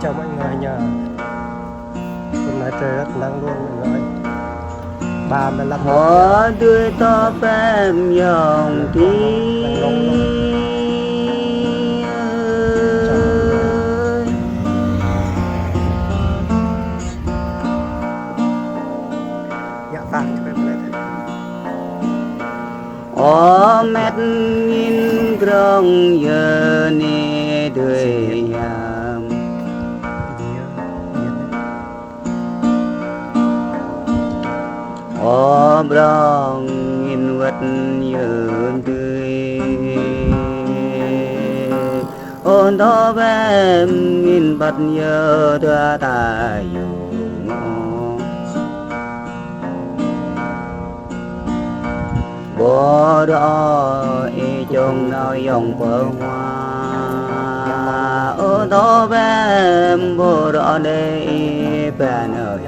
chào mọi người nhờ. Hôm nay trời rất nắng luôn mọi người. 35 độ. Họ tươi to phèm dòng tiếng. Dạ vàng cho em lên. О mét nghìn krong giờ nè đời yam. О brong nghìn vật giờ tươi. Ôn đó em nghìn bát giờ đưa ta dùng. Bố đó y chung nói dòng bờ hoa. Ô đó em bố đó đây bên ở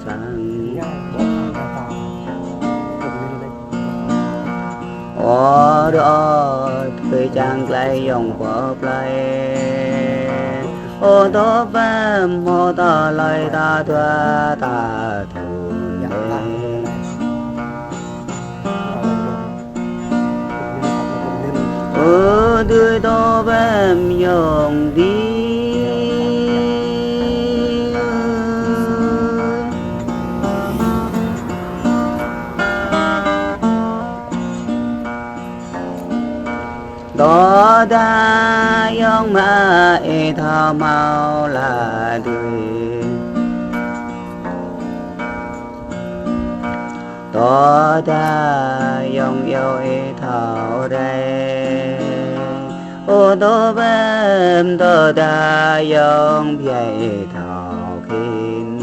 sang. Ô đó thuê trang lại dòng bờ play. Ô đó em mô ta lại ta thuê ta thùn đây. Ở đời đó em nhong đi. Đó đã yong mà e thao mau là đời. Đó đã yong yêu e thao đây. Ô tô em đó đã yong bia thao kinh.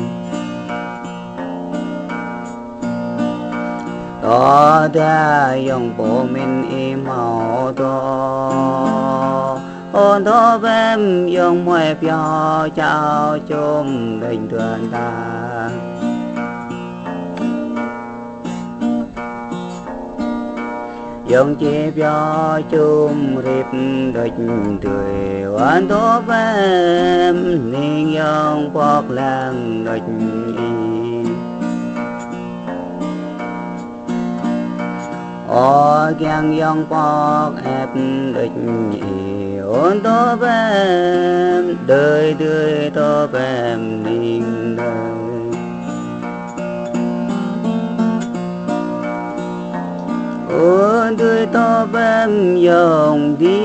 Đó đã yong bộ mình im màu đó. Ô tô em yong mùi biểu chào chung đình đoàn ta. Dòng chi biểu chung rịp địch tươi. Hoàn tốt em nên dòng bọc làng địch y. Ô kèng dòng bọc ép địch y. Hoàn tốt em đời đời tốt em nên đời. Ôi đời to em dòng đi.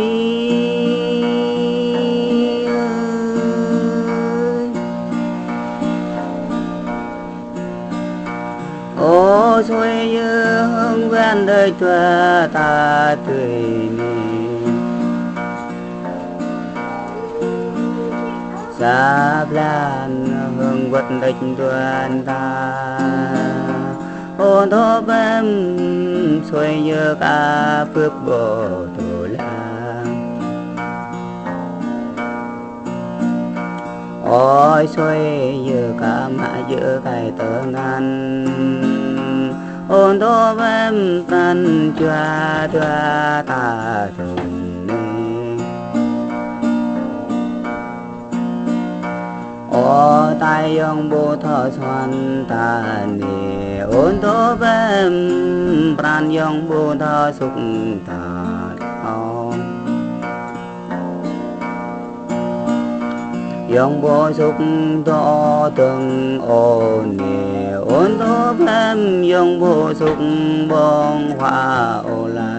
Ô xuôi như hương ven đời cho ta tươi nè. Sáp lan hương vật địch tuần ta. Ô đó em xuôi như cả phước bộ tổ lang. Ôi xuôi như cả mã giữa cái tơ ngăn. Ôn đó em tan chua chua ta thùng nê. Ô tay ông bố thọ xoan ta nê. Ôn đó em pran yong bố thọ súc ta thong. Yong bố súc thọ từng ô nê. Ôn đó em yong bố súc bông hoa ô la.